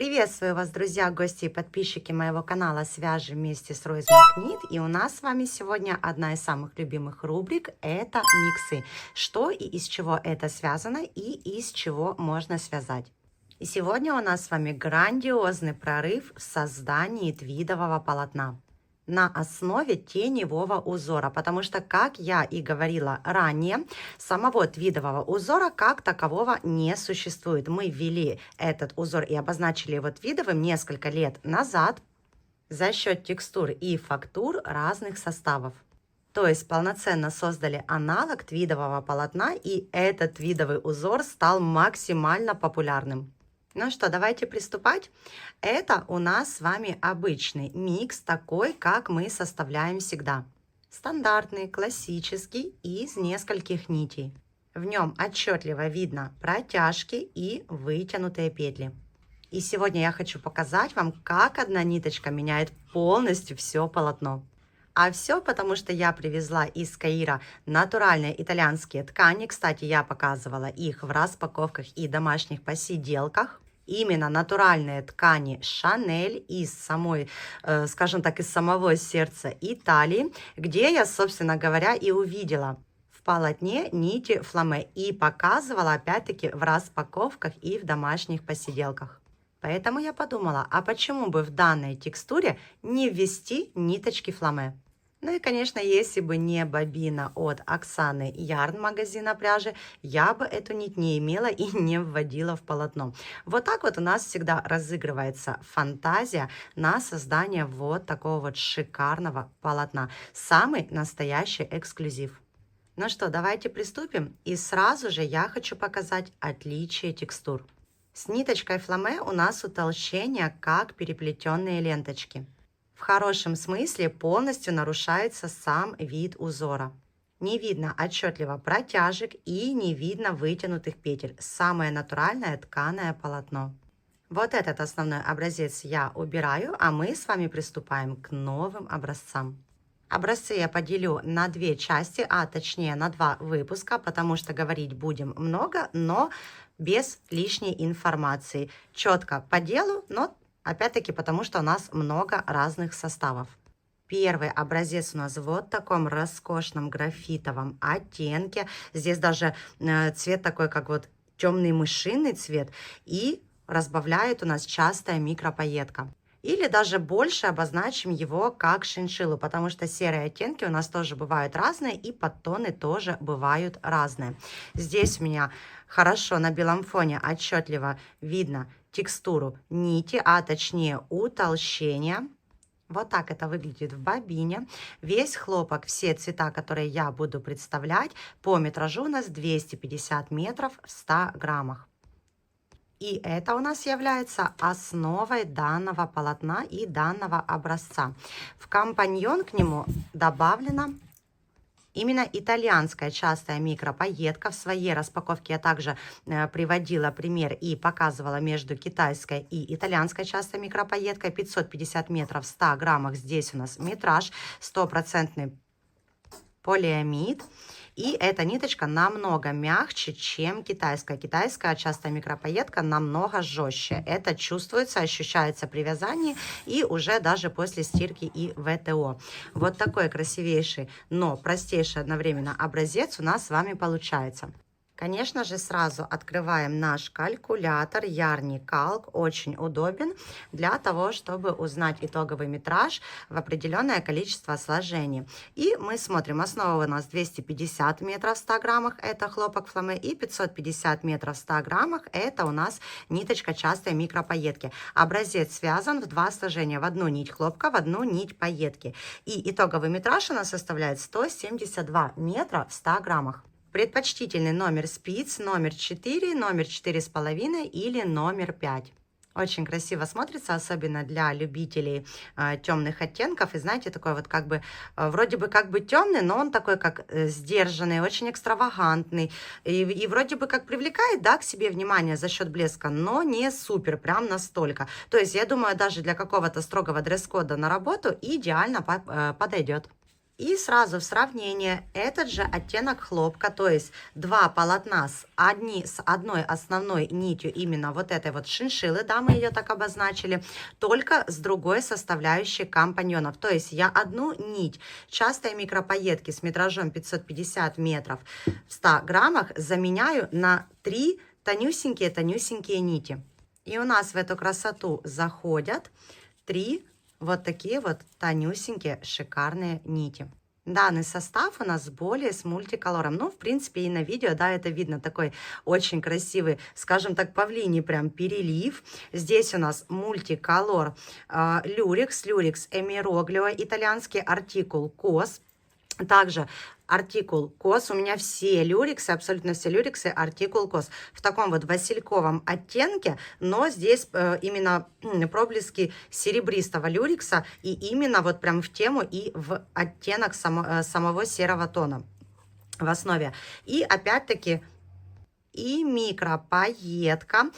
Приветствую вас, друзья, гости и подписчики моего канала «Свяжем вместе с Rosemark Knit». И у нас с вами сегодня одна из самых любимых рубрик – это миксы. Что и из чего это связано и из чего можно связать. И сегодня у нас с вами грандиозный прорыв в создании твидового полотна на основе теневого узора, потому что, как я и говорила ранее, самого твидового узора как такового не существует. Мы ввели этот узор и обозначили его твидовым несколько лет назад за счет текстур и фактур разных составов. То есть полноценно создали аналог твидового полотна, и этот твидовый узор стал максимально популярным. Ну что, давайте приступать. Это у нас с вами обычный микс, такой, как мы составляем всегда. Стандартный, классический, из нескольких нитей. В нем отчетливо видно протяжки и вытянутые петли. И сегодня я хочу показать вам, как одна ниточка меняет полностью все полотно. А все потому, что я привезла из Каира натуральные итальянские ткани. Кстати, я показывала их в распаковках и домашних посиделках. Именно натуральные ткани Шанель из самой, скажем так, из самого сердца Италии, где я, собственно говоря, и увидела в полотне нити фламе и показывала опять-таки в распаковках и в домашних посиделках. Поэтому я подумала, а почему бы в данной текстуре не ввести ниточки фламе? Ну и, конечно, если бы не бобина от Оксаны Ярн магазина пряжи, я бы эту нить не имела и не вводила в полотно. Вот так вот у нас всегда разыгрывается фантазия на создание вот такого вот шикарного полотна. Самый настоящий эксклюзив. Ну что, давайте приступим. И сразу же я хочу показать отличие текстур. С ниточкой фламе у нас утолщение, как переплетенные ленточки. В хорошем смысле полностью нарушается сам вид узора. Не видно отчетливо протяжек и не видно вытянутых петель. Самое натуральное тканое полотно. Вот этот основной образец я убираю, а мы с вами приступаем к новым образцам. Образцы я поделю на две части, а точнее на два выпуска, потому что говорить будем много, но без лишней информации. Четко по делу, но опять-таки потому, что у нас много разных составов. Первый образец у нас в вот таком роскошном графитовом оттенке. Здесь даже цвет такой, как вот темный мышиный цвет. И разбавляет у нас частая микропайетка. Или даже больше обозначим его как шиншиллу, потому что серые оттенки у нас тоже бывают разные, и подтоны тоже бывают разные. Здесь у меня хорошо на белом фоне отчетливо видно текстуру нити, а точнее утолщения. Вот так это выглядит в бобине. Весь хлопок, все цвета, которые я буду представлять, по метражу у нас 250 метров в 100 граммах. И это у нас является основой данного полотна и данного образца. В компаньон к нему добавлена именно итальянская частая микропайетка. В своей распаковке я также приводила пример и показывала между китайской и итальянской частой микропайеткой. 550 метров в 100 граммах. Здесь у нас метраж, 100% полиамид. И эта ниточка намного мягче, чем китайская. Китайская частая микропайетка намного жестче. Это чувствуется, ощущается при вязании и уже даже после стирки и ВТО. Вот такой красивейший, но простейший одновременно образец у нас с вами получается. Конечно же, сразу открываем наш калькулятор Yarny Calc. Очень удобен для того, чтобы узнать итоговый метраж в определенное количество сложений. И мы смотрим, основа у нас 250 метров в 100 граммах, это хлопок фламе, и 550 метров в 100 граммах, это у нас ниточка частой микропайетки. Образец связан в два сложения, в одну нить хлопка, в одну нить пайетки. И итоговый метраж у нас составляет 172 метра в 100 граммах. Предпочтительный номер спиц, номер 4, номер 4,5 или номер 5. Очень красиво смотрится, особенно для любителей темных оттенков. И знаете, такой вот как бы, вроде бы как бы темный, но он такой как сдержанный, очень экстравагантный. И вроде бы как привлекает, да, к себе внимание за счет блеска, но не супер, прям настолько. То есть я думаю, даже для какого-то строгого дресс-кода на работу идеально подойдет. И сразу в сравнение этот же оттенок хлопка, то есть два полотна с одной основной нитью, именно вот этой вот шиншиллы, да, мы ее так обозначили, только с другой составляющей компаньонов. То есть я одну нить частой микропаетки с метражом 550 метров в 100 граммах заменяю на 3 тонюсенькие нити. И у нас в эту красоту заходят 3 вот такие вот тонюсенькие шикарные нити. Данный состав у нас более с мультиколором. Ну, в принципе, и на видео, да, это видно. Такой очень красивый, скажем так, павлиний прям перелив. Здесь у нас мультиколор люрекс эмироглио, итальянский артикул кос. Также артикул кос. У меня все люрексы, абсолютно все люрексы артикул кос. В таком вот васильковом оттенке, но здесь именно проблески серебристого люрекса. И именно вот прям в тему и в оттенок самого серого тона в основе. И опять-таки и микропаетка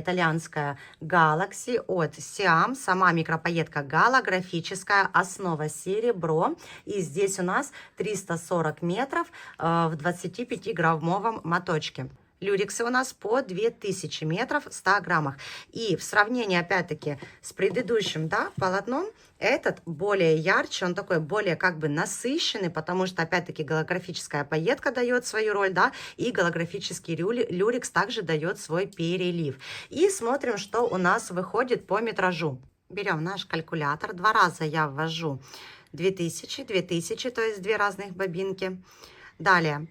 итальянская Galaxy от Siam, сама микропаетка голографическая, основа серебро, и здесь у нас 340 метров в 25-граммовом моточке. Люрексы у нас по 2000 метров в 100 граммах. И в сравнении, опять-таки, с предыдущим, да, полотном, этот более ярче, он такой более как бы насыщенный, потому что, опять-таки, голографическая пайетка дает свою роль, да, и голографический люрекс также дает свой перелив. И смотрим, что у нас выходит по метражу. Берем наш калькулятор, 2 раза я ввожу 2000, то есть 2 разных бобинки. Далее,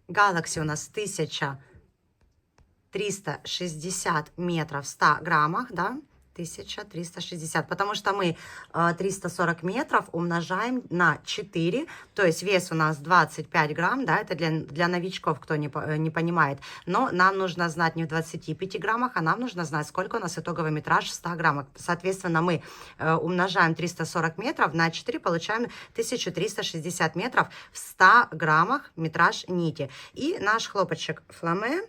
Galaxy у нас 1360 метров в 100 граммах, да, 1360, потому что мы 340 метров умножаем на 4, то есть вес у нас 25 грамм, да, это для новичков, кто не понимает, но нам нужно знать не в 25 граммах, а нам нужно знать, сколько у нас итоговый метраж в 100 граммах. Соответственно, мы умножаем 340 метров на 4, получаем 1360 метров в 100 граммах метраж нити. И наш хлопочек фламе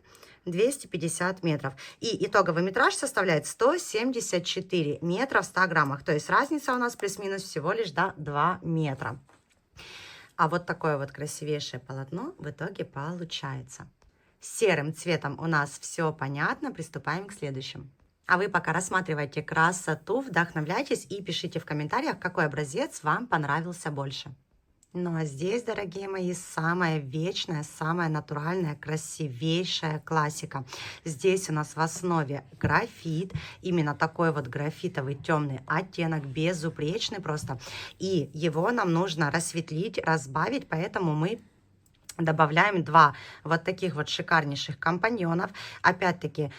250 метров. И итоговый метраж составляет 174 метра в 100 граммах. То есть разница у нас плюс-минус всего лишь до 2 метра. А вот такое вот красивейшее полотно в итоге получается. С серым цветом у нас все понятно. Приступаем к следующему. А вы пока рассматривайте красоту, вдохновляйтесь и пишите в комментариях, какой образец вам понравился больше. Ну а здесь, дорогие мои, самая вечная, самая натуральная, красивейшая классика. Здесь у нас в основе графит, именно такой вот графитовый темный оттенок, безупречный просто. И его нам нужно рассветлить, разбавить, поэтому мы добавляем 2 вот таких вот шикарнейших компаньонов. Опять-таки,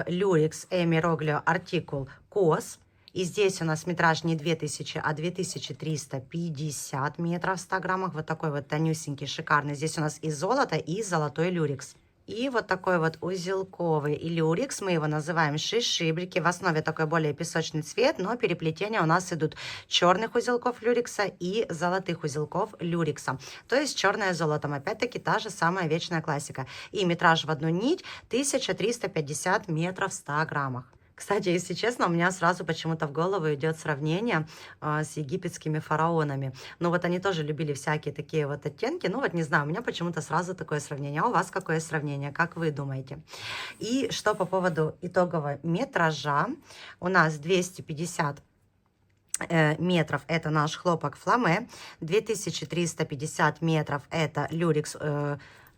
люрекс эмироглио артикул кос. И здесь у нас метраж не 2000, а 2350 метров в 100 граммах. Вот такой вот тонюсенький, шикарный. Здесь у нас и золото, и золотой люрекс. И вот такой вот узелковый люрекс, мы его называем шишибрики. В основе такой более песочный цвет, но переплетения у нас идут черных узелков люрекса и золотых узелков люрекса. То есть черное золотом. Опять-таки та же самая вечная классика. И метраж в одну нить 1350 метров в 100 граммах. Кстати, если честно, у меня сразу почему-то в голову идет сравнение с египетскими фараонами. Ну вот они тоже любили всякие такие вот оттенки. Ну вот не знаю, у меня почему-то сразу такое сравнение. А у вас какое сравнение? Как вы думаете? И что по поводу итогового метража? У нас 250 метров это наш хлопок фламе, 2350 метров это люрекс,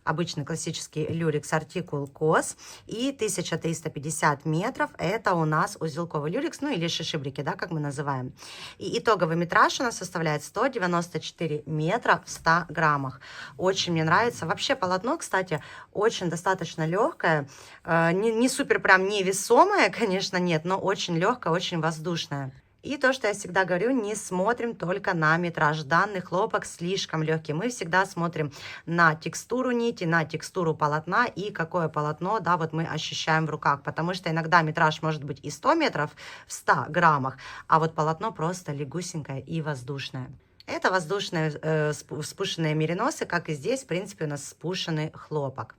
обычный классический люрекс артикул кос, и 1350 метров это у нас узелковый люрекс, ну или шишибрики, да, как мы называем. И итоговый метраж у нас составляет 194 метра в 100 граммах. Очень мне нравится. Вообще полотно, кстати, очень достаточно легкое, не супер прям невесомое, конечно, нет, но очень легкое, очень воздушное. И то, что я всегда говорю, не смотрим только на метраж. Данный хлопок слишком легкий. Мы всегда смотрим на текстуру нити, на текстуру полотна и какое полотно, да, вот мы ощущаем в руках. Потому что иногда метраж может быть и 100 метров в 100 граммах, а вот полотно просто легусенькое и воздушное. Это воздушные спушенные мериносы, как и здесь, в принципе, у нас спушенный хлопок.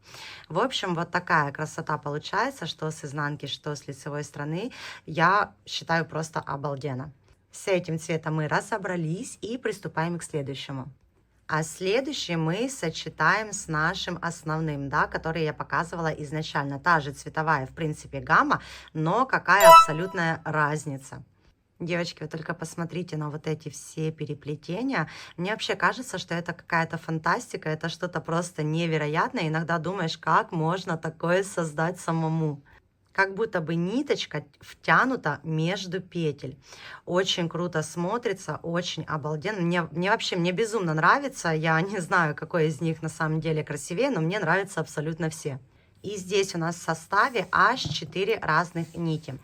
В общем, вот такая красота получается, что с изнанки, что с лицевой стороны. Я считаю просто обалденно. С этим цветом мы разобрались и приступаем к следующему. А следующий мы сочетаем с нашим основным, да, который я показывала изначально. Та же цветовая, в принципе, гамма, но какая абсолютная разница. Девочки, вы только посмотрите на вот эти все переплетения. Мне вообще кажется, что это какая-то фантастика, это что-то просто невероятное. Иногда думаешь, как можно такое создать самому. Как будто бы ниточка втянута между петель. Очень круто смотрится, очень обалденно. Мне вообще, мне безумно нравится. Я не знаю, какой из них на самом деле красивее, но мне нравятся абсолютно все. И здесь у нас в составе аж 4 разных нити.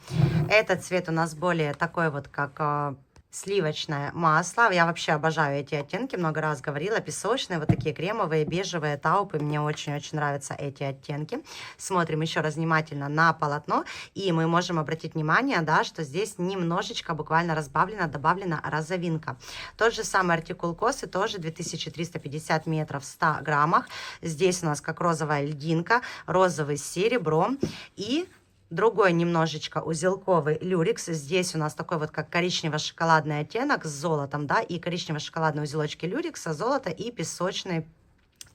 Этот цвет у нас более такой вот, как сливочное масло. Я вообще обожаю эти оттенки, много раз говорила. Песочные, вот такие кремовые, бежевые, таупы. Мне очень-очень нравятся эти оттенки. Смотрим еще раз внимательно на полотно. И мы можем обратить внимание, да, что здесь немножечко буквально разбавлена, добавлена розовинка. Тот же самый артикул косы, тоже 2350 метров в 100 граммах. Здесь у нас как розовая льдинка, розовый с серебром и другой немножечко узелковый люрекс. Здесь у нас такой вот как коричнево-шоколадный оттенок с золотом, да, и коричнево-шоколадные узелочки люрекса, золото и песочный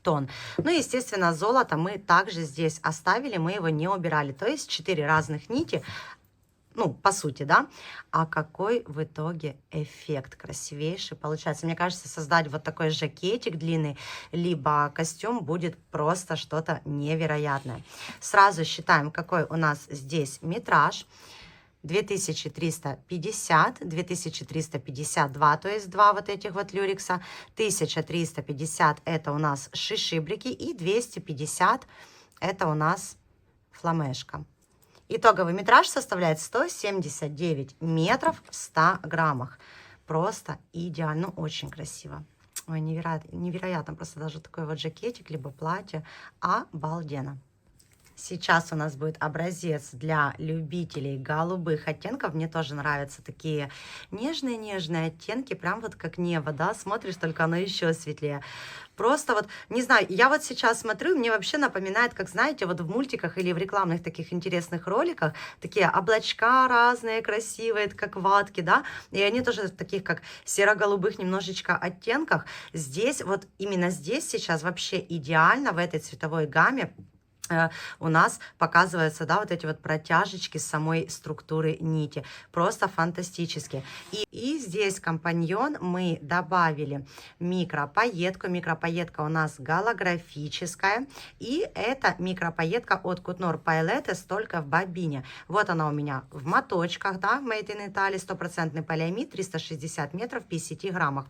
тон. Ну, естественно, золото мы также здесь оставили, мы его не убирали. То есть 4 разных нити, ну, по сути, да. А какой в итоге эффект красивейший получается. Мне кажется, создать вот такой жакетик длинный, либо костюм будет просто что-то невероятное. Сразу считаем, какой у нас здесь метраж. 2350, 2352, то есть 2 вот этих вот люрекса, 1350 это у нас шишибрики и 250 это у нас фламешка. Итоговый метраж составляет 179 метров в 100 граммах. Просто идеально, очень красиво. Ой, невероятно, просто даже такой вот жакетик, либо платье. Обалденно. Сейчас у нас будет образец для любителей голубых оттенков. Мне тоже нравятся такие нежные-нежные оттенки, прям вот как небо, да, смотришь, только оно еще светлее. Просто вот, не знаю, я вот сейчас смотрю, мне вообще напоминает, как, знаете, вот в мультиках или в рекламных таких интересных роликах, такие облачка разные, красивые, как ватки, да, и они тоже в таких, как серо-голубых немножечко оттенках. Здесь, вот именно здесь сейчас вообще идеально в этой цветовой гамме у нас показываются, да, вот эти вот протяжечки самой структуры нити. Просто фантастически. И здесь компаньон мы добавили микропаетку. Микропаетка у нас голографическая. И это микропаетка от Couture Paillettes, только в бобине. Вот она у меня в моточках, да, Made in Italy, 100% полиамид, 360 метров, 50 граммах.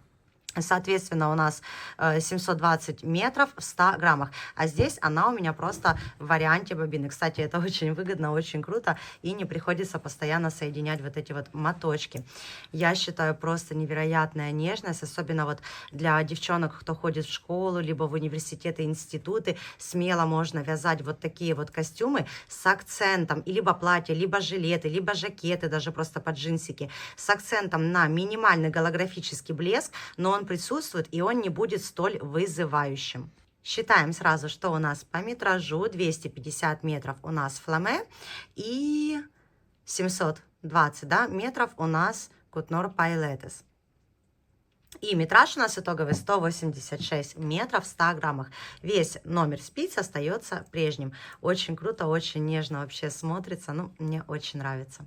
Соответственно, у нас 720 метров в 100 граммах. А здесь она у меня просто в варианте бобины. Кстати, это очень выгодно, очень круто. И не приходится постоянно соединять вот эти вот моточки. Я считаю, просто невероятная нежность. Особенно вот для девчонок, кто ходит в школу, либо в университеты, институты. Смело можно вязать вот такие вот костюмы с акцентом. И либо платья, либо жилеты, либо жакеты, даже просто под джинсики. С акцентом на минимальный голографический блеск. Но он присутствует, и он не будет столь вызывающим. Считаем сразу, что у нас по метражу 250 метров у нас фламе и 720, да, метров у нас Couture Paillettes. И метраж у нас итоговый 186 метров в 100 граммах. Весь номер спиц остается прежним. Очень круто, очень нежно вообще смотрится. Ну, мне очень нравится.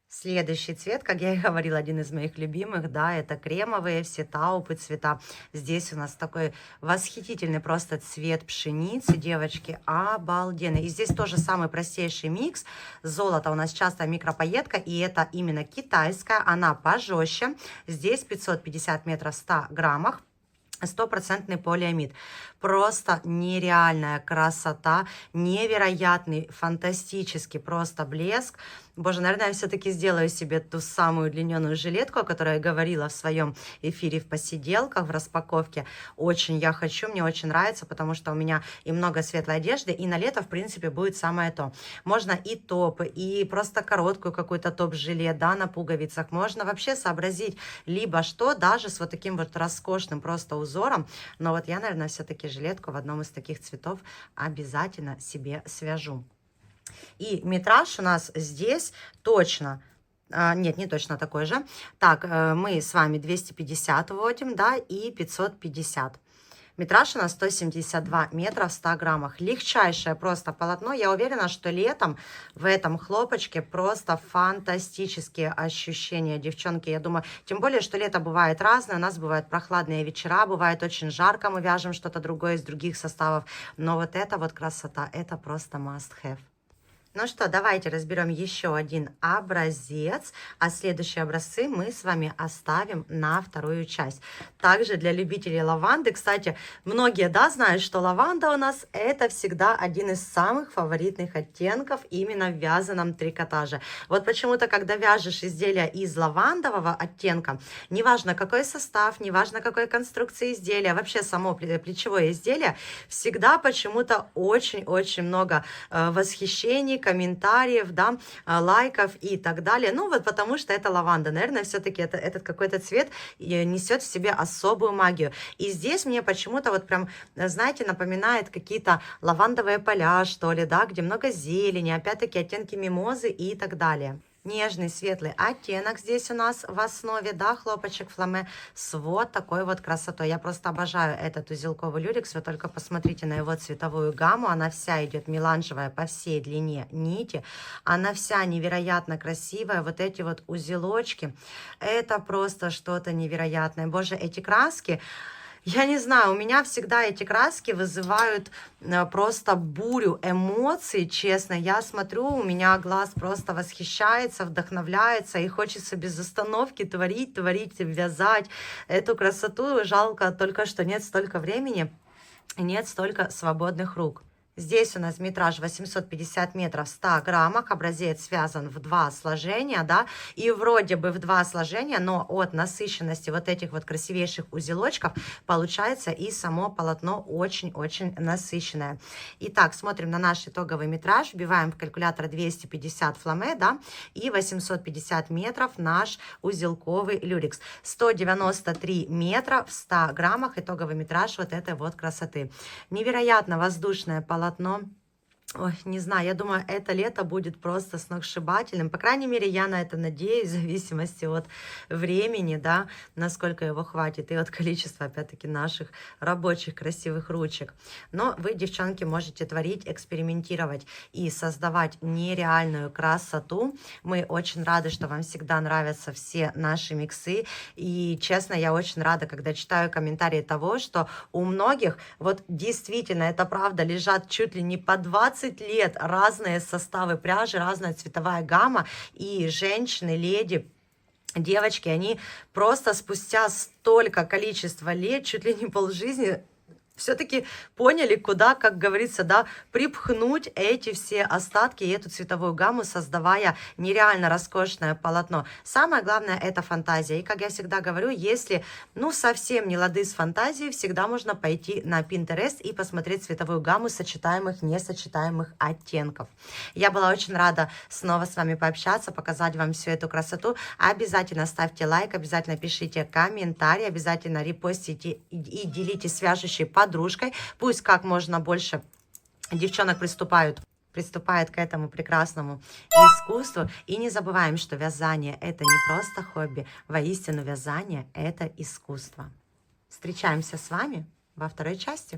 Следующий цвет, как я и говорила, один из моих любимых, да, это кремовые все таупы цвета. Здесь у нас такой восхитительный просто цвет пшеницы, девочки, обалденный. И здесь тоже самый простейший микс. Золото у нас часто микропаетка, и это именно китайская, она пожестче. Здесь 550 метров в 100 граммах. 100% полиамид. Просто нереальная красота, невероятный, фантастический просто блеск. Боже, наверное, я все-таки сделаю себе ту самую удлиненную жилетку, о которой я говорила в своем эфире в посиделках, в распаковке. Очень я хочу, мне очень нравится, потому что у меня и много светлой одежды, и на лето, в принципе, будет самое то. Можно и топы, и просто короткую какой-то топ-жилет, да, на пуговицах. Можно вообще сообразить либо что, даже с вот таким вот роскошным просто узором. Но вот я, наверное, все-таки жилетку в одном из таких цветов обязательно себе свяжу. И метраж у нас здесь точно Нет, не точно такой же. Так, мы с вами 250 вводим, да, и 550. Метраж у нас 172 метра в 100 граммах. Легчайшее просто полотно. Я уверена, что летом в этом хлопочке просто фантастические ощущения, девчонки. Я думаю, тем более, что лето бывает разное. У нас бывают прохладные вечера, бывает очень жарко. Мы вяжем что-то другое из других составов. Но вот эта вот красота, это просто must have. Ну что, давайте разберем еще один образец, а следующие образцы мы с вами оставим на вторую часть. Также для любителей лаванды, кстати, многие, да, знают, что лаванда у нас это всегда один из самых фаворитных оттенков именно в вязаном трикотаже. Вот почему-то, когда вяжешь изделия из лавандового оттенка, неважно какой состав, неважно какой конструкции изделия, вообще само плечевое изделие, всегда почему-то очень-очень много восхищений, комментариев, да, лайков и так далее. Ну, вот потому что это лаванда. Наверное, все-таки этот какой-то цвет несет в себе особую магию. И здесь мне почему-то вот прям, знаете, напоминает какие-то лавандовые поля, что ли, да, где много зелени, опять-таки оттенки мимозы и так далее. Нежный светлый оттенок здесь у нас в основе, да, хлопочек фламе с вот такой вот красотой. Я просто обожаю этот узелковый люрекс. Вы только посмотрите на его цветовую гамму. Она вся идет меланжевая по всей длине нити. Она вся невероятно красивая. Вот эти вот узелочки. Это просто что-то невероятное. Боже, эти краски... Я не знаю, у меня всегда эти краски вызывают просто бурю эмоций, честно. Я смотрю, у меня глаз просто восхищается, вдохновляется, и хочется без остановки творить, вязать эту красоту. Жалко только, что нет столько времени, нет столько свободных рук. Здесь у нас метраж 850 метров в 100 граммах, образец связан в 2 сложения, да, и вроде бы в 2 сложения, но от насыщенности вот этих вот красивейших узелочков получается и само полотно очень-очень насыщенное. Итак, смотрим на наш итоговый метраж, вбиваем в калькулятор 250 фламе, да, и 850 метров наш узелковый люрекс. 193 метра в 100 граммах, итоговый метраж вот этой вот красоты. Невероятно воздушное полотно. Ой, не знаю, я думаю, это лето будет просто сногсшибательным. По крайней мере, я на это надеюсь, в зависимости от времени, да, насколько его хватит, и от количества, опять-таки, наших рабочих красивых ручек. Но вы, девчонки, можете творить, экспериментировать и создавать нереальную красоту. Мы очень рады, что вам всегда нравятся все наши миксы. И, честно, я очень рада, когда читаю комментарии того, что у многих, вот действительно, это правда, лежат чуть ли не по 20 лет разные составы пряжи, разная цветовая гамма, и женщины, леди, девочки, они просто спустя столько количества лет, чуть ли не полжизни, все-таки поняли, куда, как говорится, да, припхнуть эти все остатки и эту цветовую гамму, создавая нереально роскошное полотно. Самое главное — это фантазия. И, как я всегда говорю, если, ну, совсем не лады с фантазией, всегда можно пойти на Pinterest и посмотреть цветовую гамму сочетаемых, несочетаемых оттенков. Я была очень рада снова с вами пообщаться, показать вам всю эту красоту. Обязательно ставьте лайк, обязательно пишите комментарий, обязательно репостите и делитесь свяжущей подружкой. Пусть как можно больше девчонок приступает к этому прекрасному искусству. И не забываем, что вязание — это не просто хобби. Воистину, вязание — это искусство. Встречаемся с вами во второй части.